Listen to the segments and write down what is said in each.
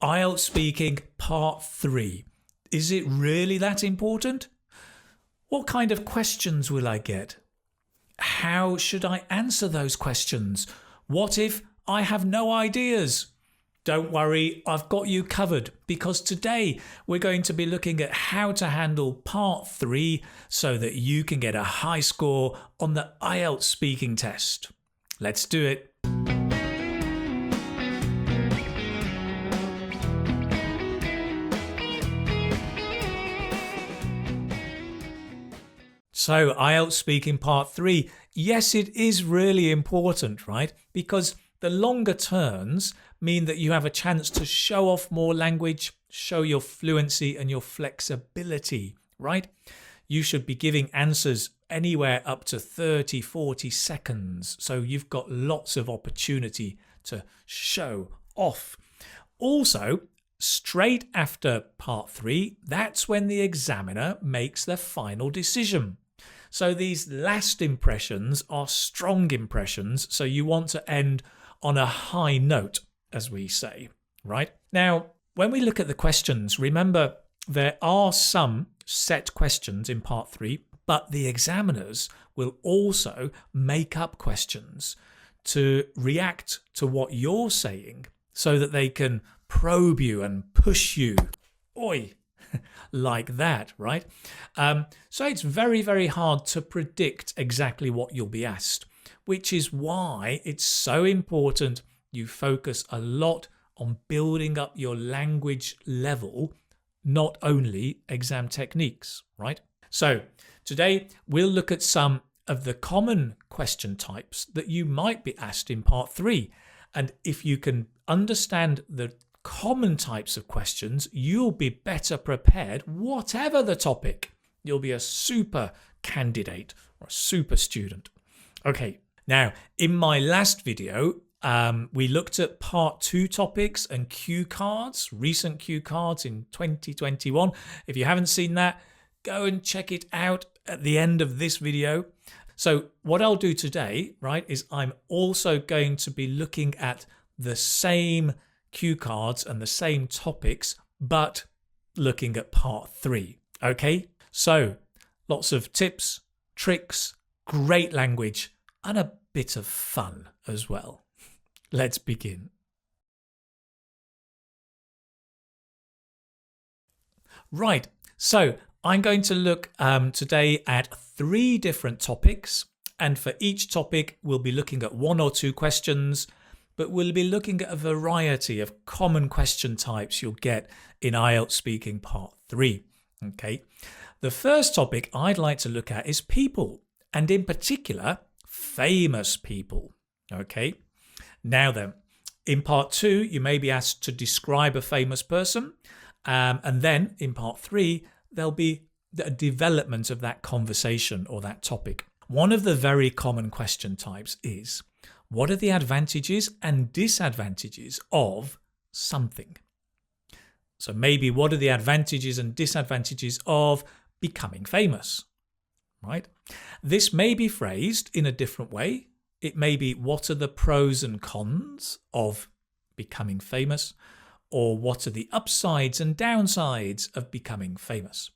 IELTS Speaking Part 3. Is it really that important? What kind of questions will I get? How should I answer those questions? What if I have no ideas? Don't worry, I've got you covered, because today we're going to be looking at how to handle Part 3 so that you can get a high score on the IELTS speaking test. Let's do it. So IELTS Speaking Part 3, yes, it is really important, right? Because the longer turns mean that you have a chance to show off more language, show your fluency and your flexibility, right? You should be giving answers anywhere up to 30, 40 seconds. So you've got lots of opportunity to show off. Also, straight after Part 3, that's when the examiner makes their final decision. So these last impressions are strong impressions, so you want to end on a high note, as we say, right? Now, when we look at the questions, remember there are some set questions in Part 3, but the examiners will also make up questions to react to what you're saying so that they can probe you and push you. Oi! Like that, right? So it's very, very hard to predict exactly what you'll be asked, which is why it's so important you focus a lot on building up your language level, not only exam techniques, right? So today we'll look at some of the common question types that you might be asked in Part 3. And if you can understand the common types of questions, you'll be better prepared whatever the topic. You'll be a super candidate or a super student. Okay, now in my last video, we looked at Part 2 topics and cue cards, recent cue cards in 2021. If you haven't seen that, go and check it out at the end of this video. So what I'll do today, right, is I'm also going to be looking at the same cue cards and the same topics, but looking at Part 3. Okay, so lots of tips, tricks, great language, and a bit of fun as well. Let's begin. Right, so I'm going to look today at 3 different topics, and for each topic we'll be looking at 1 or 2 questions, but we'll be looking at a variety of common question types you'll get in IELTS Speaking Part 3. Okay, the first topic I'd like to look at is people, and in particular, famous people. Okay, now then, in Part 2, you may be asked to describe a famous person, and then in Part 3, there'll be a development of that conversation or that topic. One of the very common question types is, what are the advantages and disadvantages of something? So maybe what are the advantages and disadvantages of becoming famous, right? This may be phrased in a different way. It may be, what are the pros and cons of becoming famous? Or what are the upsides and downsides of becoming famous?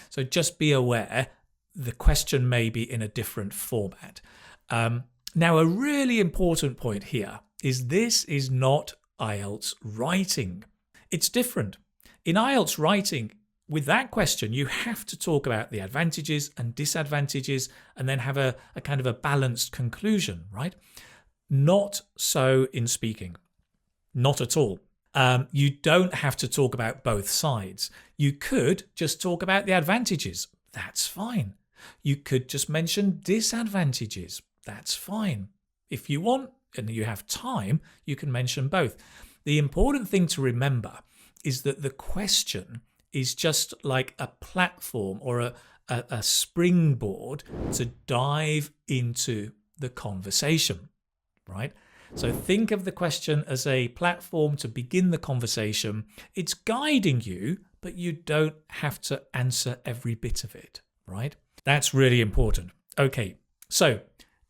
So just be aware the question may be in a different format. Now, a really important point here is this is not IELTS writing. It's different. In IELTS writing, with that question, you have to talk about the advantages and disadvantages and then have a kind of a balanced conclusion, right? Not so in speaking. Not at all. You don't have to talk about both sides. You could just talk about the advantages. That's fine. You could just mention disadvantages. That's fine. If you want and you have time, you can mention both. The important thing to remember is that the question is just like a platform or a springboard to dive into the conversation, right? So think of the question as a platform to begin the conversation. It's guiding you, but you don't have to answer every bit of it, right? That's really important. Okay, so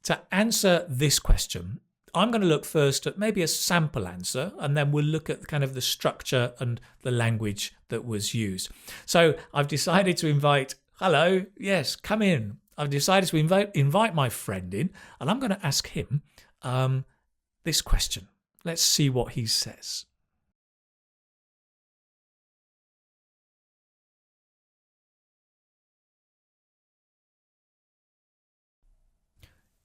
to answer this question, I'm going to look first at maybe a sample answer, and then we'll look at kind of the structure and the language that was used. So I've decided to invite, hello, yes, come in. I've decided to invite my friend in, and I'm going to ask him this question. Let's see what he says.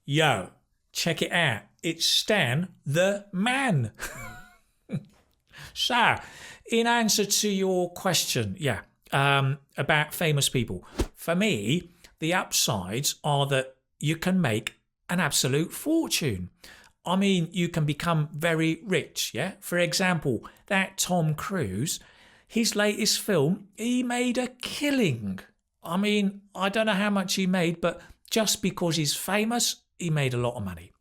Yo, check it out. It's Stan the man. So, in answer to your question, about famous people, for me, the upsides are that you can make an absolute fortune. I mean, you can become very rich, yeah? For example, that Tom Cruise, his latest film, he made a killing. I mean, I don't know how much he made, but just because he's famous, he made a lot of money.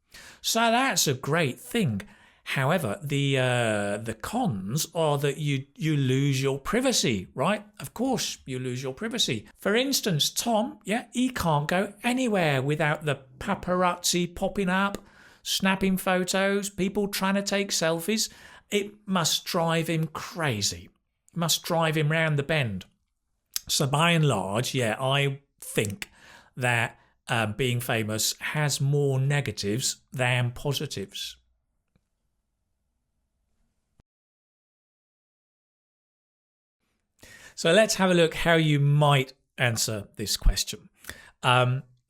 So that's a great thing. However, the cons are that you lose your privacy, right? Of course, you lose your privacy. For instance, Tom, he can't go anywhere without the paparazzi popping up, snapping photos, people trying to take selfies. It must drive him crazy. It must drive him round the bend. So by and large, I think that being famous has more negatives than positives. So let's have a look how you might answer this question.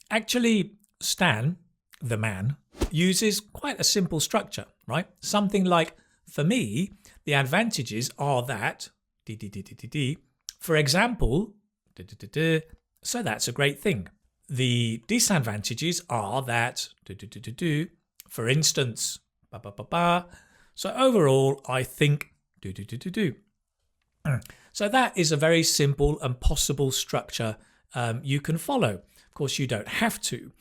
Actually, Stan, the man, uses quite a simple structure, right? Something like, for me, the advantages are that, for example, so that's a great thing. The disadvantages are that, for instance, so overall, I think, So that is a very simple and possible structure you can follow. Of course, you don't have to.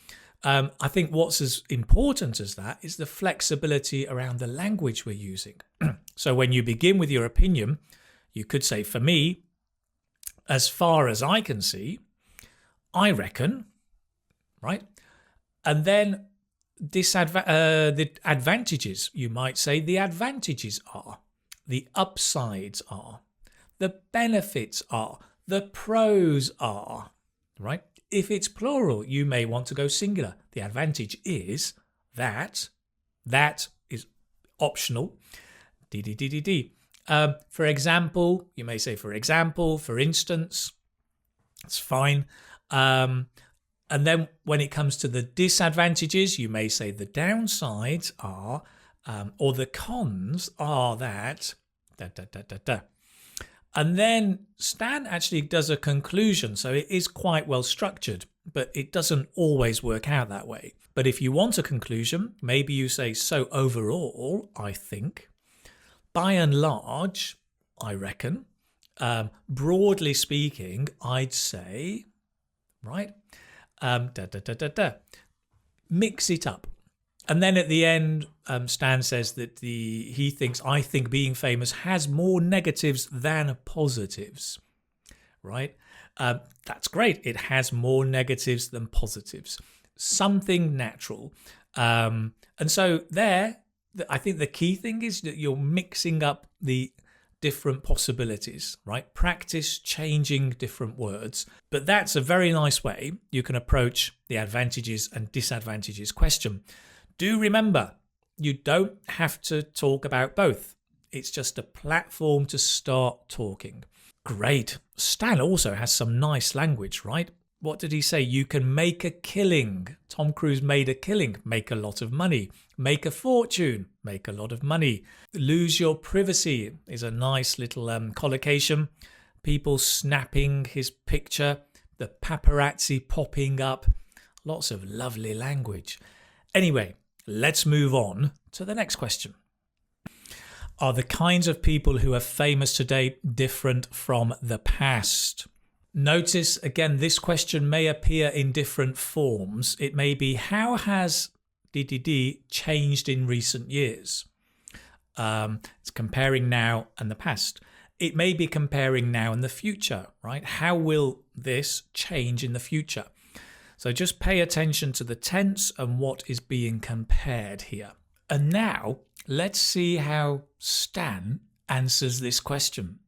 I think what's as important as that is the flexibility around the language we're using. So when you begin with your opinion, you could say, for me, as far as I can see, I reckon, right? And then the advantages, you might say the advantages are, the upsides are, the benefits are, the pros are, right? If it's plural, you may want to go singular. The advantage is that is optional. For example, you may say, for example, for instance, it's fine. And then when it comes to the disadvantages, you may say the downsides are, or the cons are that, And then Stan actually does a conclusion, so it is quite well structured, but it doesn't always work out that way. But if you want a conclusion, maybe you say, so overall, I think, by and large, I reckon, broadly speaking, I'd say, right? Mix it up. And then at the end, Stan says that I think being famous has more negatives than positives, right? That's great. It has more negatives than positives. Something natural. And so there, I think the key thing is that you're mixing up the different possibilities, right? Practice changing different words. But that's a very nice way you can approach the advantages and disadvantages question. Do remember, you don't have to talk about both. It's just a platform to start talking. Great. Stan also has some nice language, right? What did he say? You can make a killing. Tom Cruise made a killing, make a lot of money. Make a fortune, make a lot of money. Lose your privacy is a nice little collocation. People snapping his picture, the paparazzi popping up. Lots of lovely language. Anyway, let's move on to the next question. Are the kinds of people who are famous today different from the past? Notice, again, this question may appear in different forms. It may be, how has changed in recent years? It's comparing now and the past. It may be comparing now and the future, right? How will this change in the future? So just pay attention to the tense and what is being compared here. And now let's see how Stan answers this question.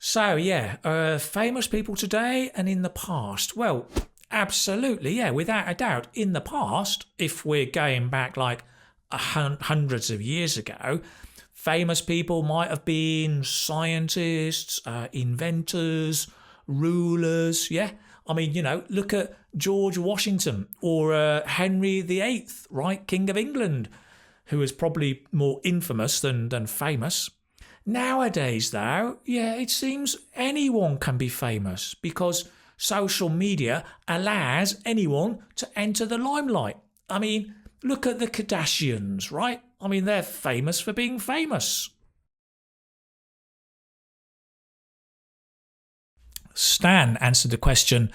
So yeah, famous people today and in the past. Well, absolutely, yeah, without a doubt. In the past, if we're going back like hundreds of years ago, famous people might have been scientists, inventors, rulers. Yeah, I mean, look at George Washington or Henry VIII, right, King of England, who is probably more infamous than famous. Nowadays, though, yeah, it seems anyone can be famous because social media allows anyone to enter the limelight. I mean, look at the Kardashians, right? I mean, they're famous for being famous. Stan answered the question,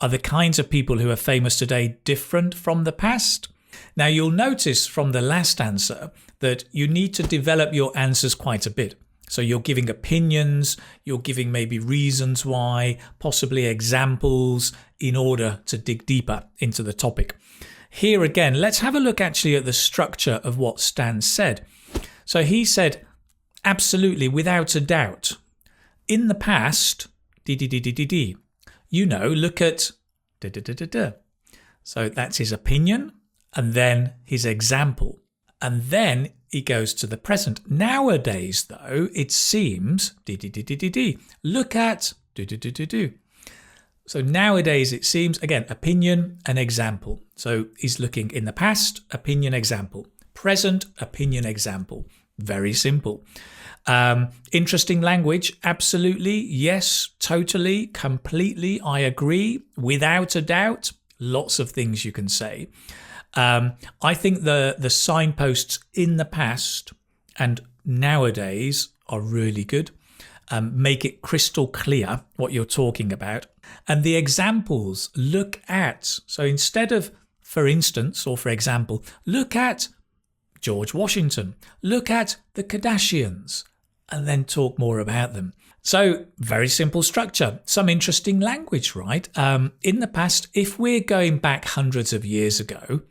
are the kinds of people who are famous today different from the past? Now, you'll notice from the last answer that you need to develop your answers quite a bit. So you're giving opinions, you're giving maybe reasons why, possibly examples in order to dig deeper into the topic. Here again, let's have a look actually at the structure of what Stan said. So he said, absolutely, without a doubt. In the past, look at So that's his opinion and then his example. And then he goes to the present. Nowadays, though, it seems, look at, So nowadays, it seems, again, opinion and example. So he's looking in the past, opinion, example. Present, opinion, example. Very simple. Interesting language, absolutely. Yes, totally, completely. I agree. Without a doubt, lots of things you can say. I think the signposts in the past and nowadays are really good. Make it crystal clear what you're talking about. And the examples, look at. So instead of, for instance, or for example, look at George Washington, look at the Kardashians, and then talk more about them. So very simple structure, some interesting language, right? In the past, if we're going back hundreds of years ago,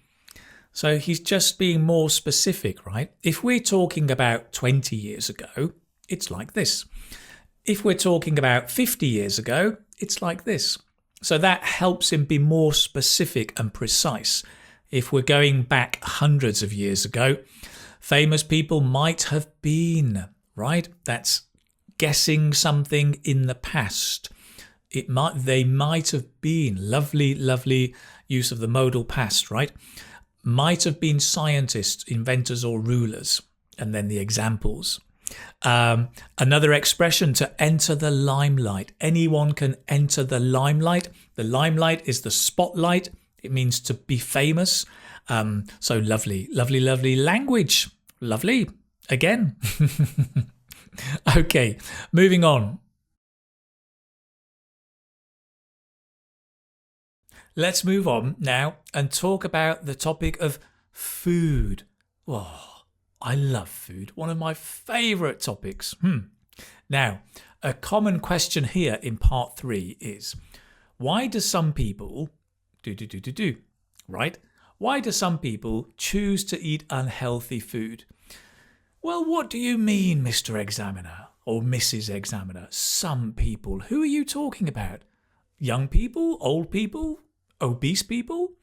so he's just being more specific, right? If we're talking about 20 years ago, it's like this. If we're talking about 50 years ago, it's like this. So that helps him be more specific and precise. If we're going back hundreds of years ago, famous people might have been, right? That's guessing something in the past. They might have been, lovely use of the modal past, right? Might have been scientists, inventors or rulers, and then the examples. Another expression, to enter the limelight. Anyone can enter the limelight. The limelight is the spotlight. It means to be famous. So lovely language. Lovely. Again. Okay, moving on. Let's move on now and talk about the topic of food. Oh, I love food. One of my favourite topics. Now, a common question here in part 3 is, why do some people right? Why do some people choose to eat unhealthy food? Well, what do you mean, Mr. Examiner or Mrs. Examiner? Some people. Who are you talking about? Young people? Old people? Obese people?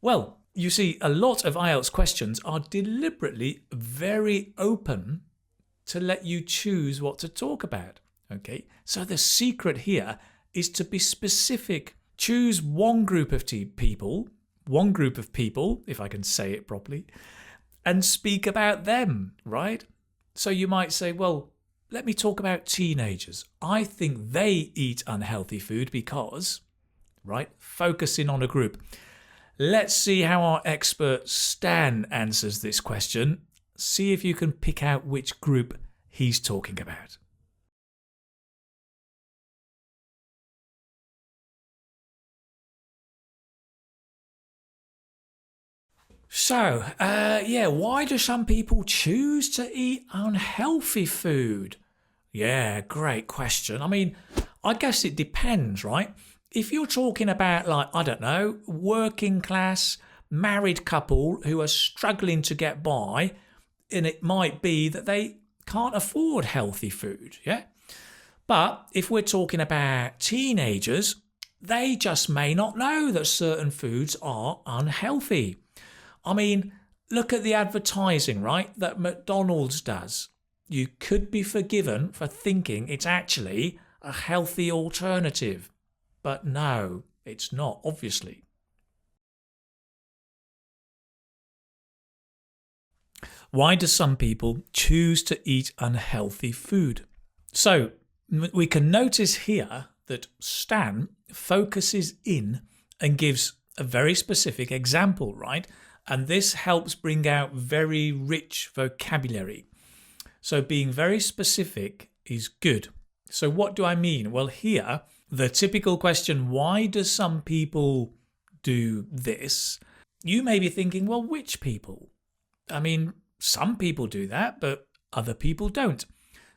Well, you see, a lot of IELTS questions are deliberately very open to let you choose what to talk about. Okay, so the secret here is to be specific. Choose one group of people, if I can say it properly, and speak about them, right? So you might say, well, let me talk about teenagers. I think they eat unhealthy food because, right? Focusing on a group. Let's see how our expert Stan answers this question. See if you can pick out which group he's talking about. So, why do some people choose to eat unhealthy food? Yeah, great question. I mean, I guess it depends, right? If you're talking about, like, I don't know, working class, married couple who are struggling to get by, and it might be that they can't afford healthy food, yeah? But if we're talking about teenagers, they just may not know that certain foods are unhealthy. I mean, look at the advertising, right, that McDonald's does. You could be forgiven for thinking it's actually a healthy alternative. But no, it's not, obviously. Why do some people choose to eat unhealthy food? So we can notice here that Stan focuses in and gives a very specific example, right? And this helps bring out very rich vocabulary. So being very specific is good. So what do I mean? Well, here, the typical question, why do some people do this? You may be thinking, well, which people? I mean, some people do that, but other people don't.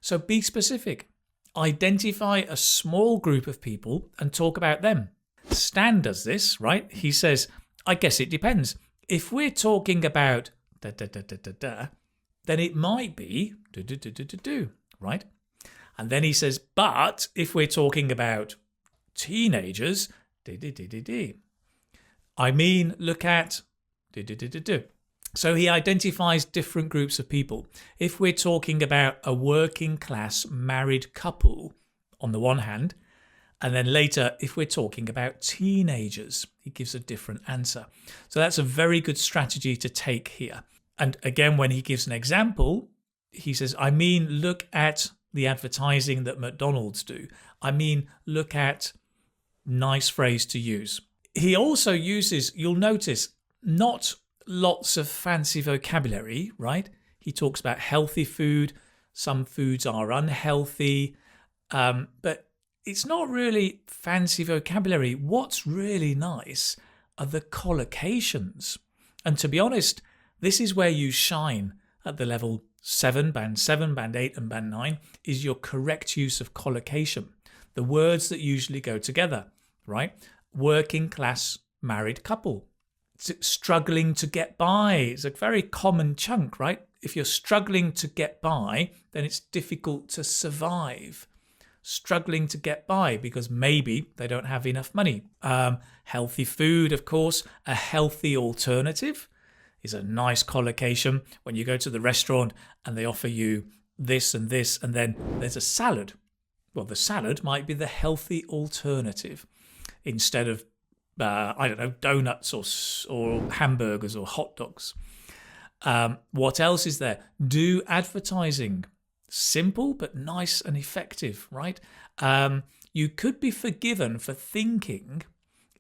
So be specific. Identify a small group of people and talk about them. Stan does this, right? He says, I guess it depends. If we're talking about then it might be right? And then he says, but if we're talking about teenagers, I mean, look at So he identifies different groups of people. If we're talking about a working class married couple on the one hand, and then later, if we're talking about teenagers, he gives a different answer. So that's a very good strategy to take here. And again, when he gives an example, he says, I mean, look at the advertising that McDonald's do. I mean, look at, nice phrase to use. He also uses, you'll notice, not lots of fancy vocabulary, right? He talks about healthy food. Some foods are unhealthy, but it's not really fancy vocabulary. What's really nice are the collocations. And to be honest, this is where you shine at the level 7, band 8 and band 9 is your correct use of collocation. The words that usually go together, right? Working class married couple. Struggling to get by. It's a very common chunk, right? If you're struggling to get by, then it's difficult to survive. Struggling to get by because maybe they don't have enough money. Healthy food, of course, a healthy alternative is a nice collocation when you go to the restaurant and they offer you this, and then there's a salad. Well, the salad might be the healthy alternative instead of, I don't know, donuts or hamburgers or hot dogs. What else is there? Do advertising. Simple but nice and effective, right? You could be forgiven for thinking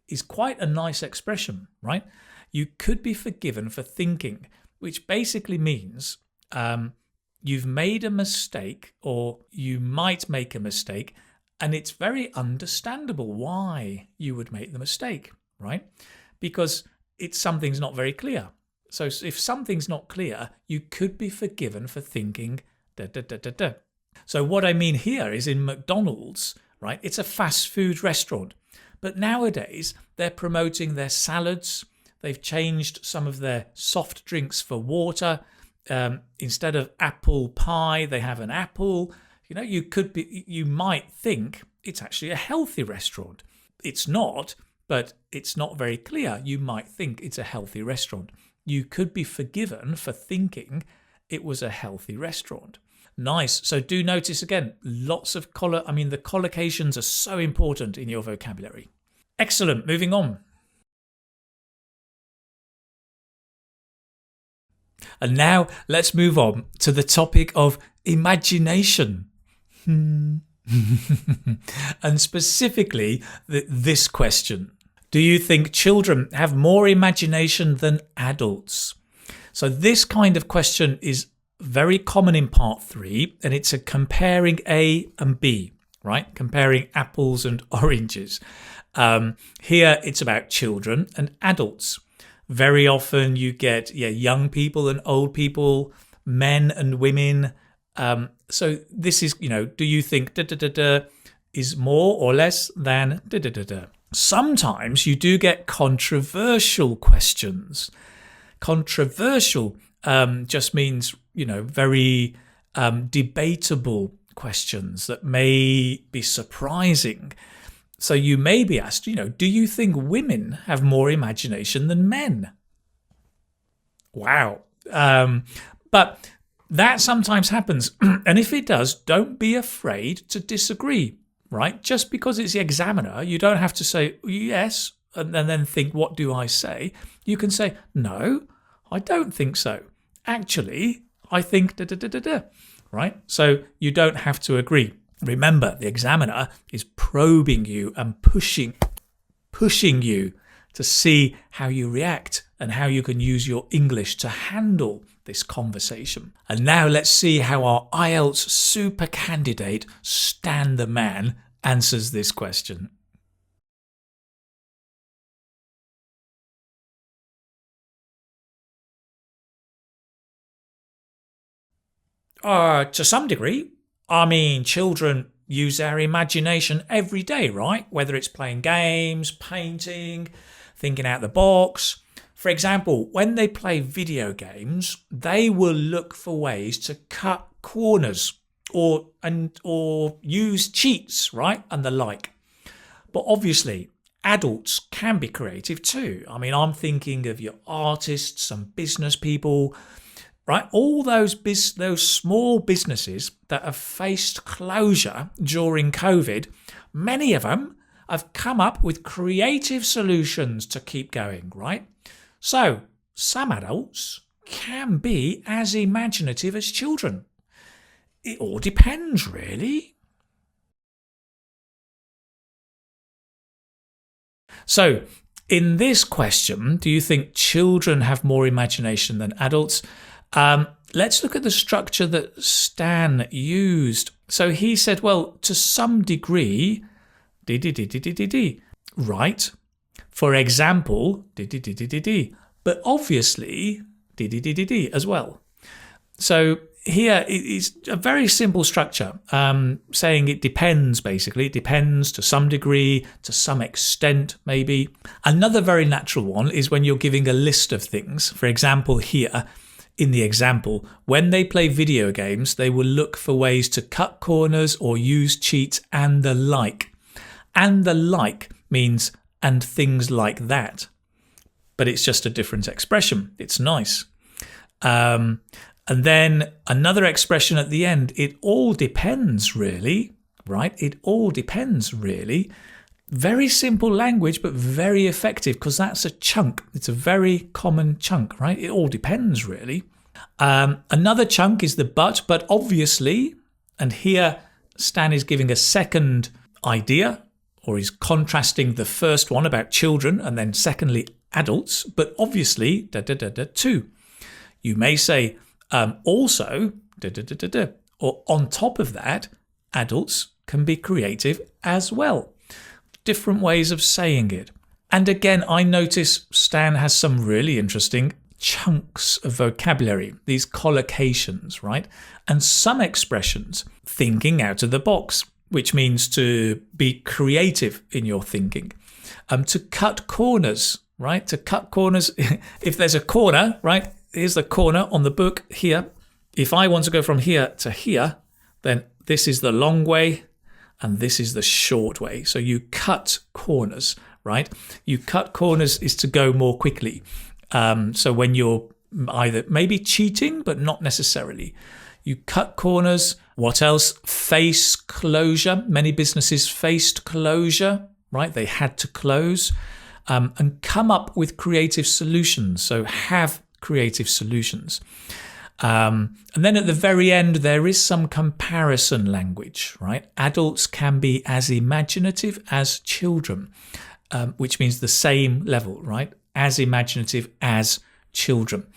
is quite a nice expression, right? You could be forgiven for thinking, which basically means you've made a mistake or you might make a mistake, and it's very understandable why you would make the mistake, right? Because something's not very clear. So if something's not clear, you could be forgiven for thinking So what I mean here is in McDonald's, right? It's a fast food restaurant. But nowadays, they're promoting their salads. They've changed some of their soft drinks for water. Instead of apple pie, they have an apple. You know, you might think it's actually a healthy restaurant. It's not, but it's not very clear. You might think it's a healthy restaurant. You could be forgiven for thinking it was a healthy restaurant. Nice. So do notice again, lots of the collocations are so important in your vocabulary. Excellent. Moving on. And now let's move on to the topic of imagination. And specifically this question. Do you think children have more imagination than adults? So this kind of question is very common in part 3, and it's a comparing A and B, right? Comparing apples and oranges. Here it's about children and adults. Very often you get young people and old people, men and women. So this is, do you think is more or less than da da da da. Sometimes you do get controversial questions. Controversial just means, very debatable questions that may be surprising. So you may be asked, do you think women have more imagination than men? Wow. But that sometimes happens. And if it does, don't be afraid to disagree, right? Just because it's the examiner, you don't have to say yes and then think, what do I say? You can say, no, I don't think so. Actually, I think da da da da da, right? So you don't have to agree. Remember, the examiner is probing you and pushing you to see how you react and how you can use your English to handle this conversation. And now let's see how our IELTS super candidate, Stan the man, answers this question. To some degree. I mean, children use their imagination every day, right? Whether it's playing games, painting, thinking out the box. For example, when they play video games, they will look for ways to cut corners or use cheats, right? And the like. But obviously, adults can be creative too. I mean, I'm thinking of your artists and business people, right? All those small businesses that have faced closure during COVID, many of them have come up with creative solutions to keep going, right? So some adults can be as imaginative as children. It all depends, really. So in this question, do you think children have more imagination than adults? Let's look at the structure that Stan used. So he said, well, to some degree, right? For example, but obviously, as well. So here is a very simple structure, saying it depends, basically. It depends to some degree, to some extent, maybe. Another very natural one is when you're giving a list of things. For example, here, in the example, when they play video games, they will look for ways to cut corners or use cheats and the like. And the like means and things like that. But it's just a different expression. It's nice. And then another expression at the end, it all depends really, right? It all depends really. Very simple language, but very effective because that's a chunk. It's a very common chunk, right? It all depends really. Another chunk is the but obviously, and here Stan is giving a second idea, or he's contrasting the first one about children and then secondly adults, but obviously too. You may say also or on top of that, adults can be creative as well. Different ways of saying it. And again, I notice Stan has some really interesting chunks of vocabulary, these collocations, right? And some expressions, thinking out of the box, which means to be creative in your thinking. To cut corners, right? To cut corners, if there's a corner, right? Here's the corner on the book here. If I want to go from here to here, then this is the long way and this is the short way. So you cut corners, right? You cut corners is to go more quickly. So when you're either maybe cheating, but not necessarily. You cut corners. What else? Face closure. Many businesses faced closure, right? They had to close and come up with creative solutions. So have creative solutions. And then at the very end, there is some comparison language, right? Adults can be as imaginative as children, which means the same level, right? As imaginative as children.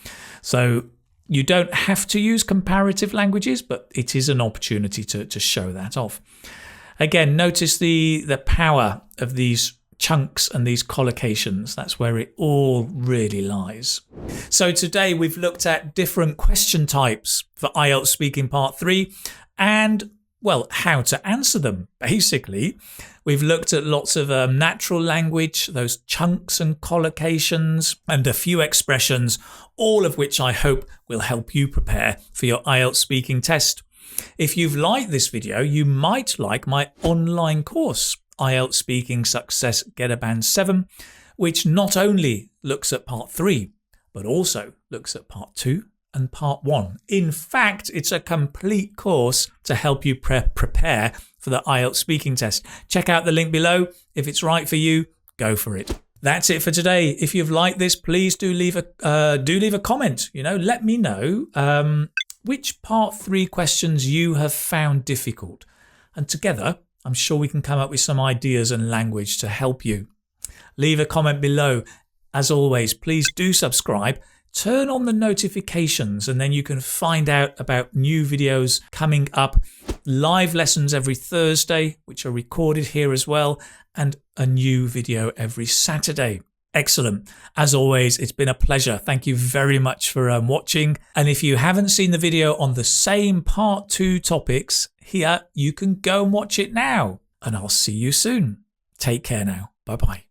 So you don't have to use comparative languages, but it is an opportunity to show that off. Again, notice the power of these chunks and these collocations. That's where it all really lies. So today we've looked at different question types for IELTS Speaking Part 3, and well, how to answer them, basically. We've looked at lots of natural language, those chunks and collocations, and a few expressions, all of which I hope will help you prepare for your IELTS speaking test. If you've liked this video, you might like my online course, IELTS Speaking Success Get a Band 7, which not only looks at part 3, but also looks at part 2 and part 1. In fact, it's a complete course to help you prepare for the IELTS speaking test. Check out the link below. If it's right for you, go for it. That's it for today. If you've liked this, please do leave a comment. Let me know which part 3 questions you have found difficult. And together, I'm sure we can come up with some ideas and language to help you. Leave a comment below. As always, please do subscribe. Turn on the notifications and then you can find out about new videos coming up. Live lessons every Thursday, which are recorded here as well, and a new video every Saturday. Excellent. As always, it's been a pleasure. Thank you very much for watching. And if you haven't seen the video on the same part 2 topics here, you can go and watch it now. And I'll see you soon. Take care now. Bye-bye.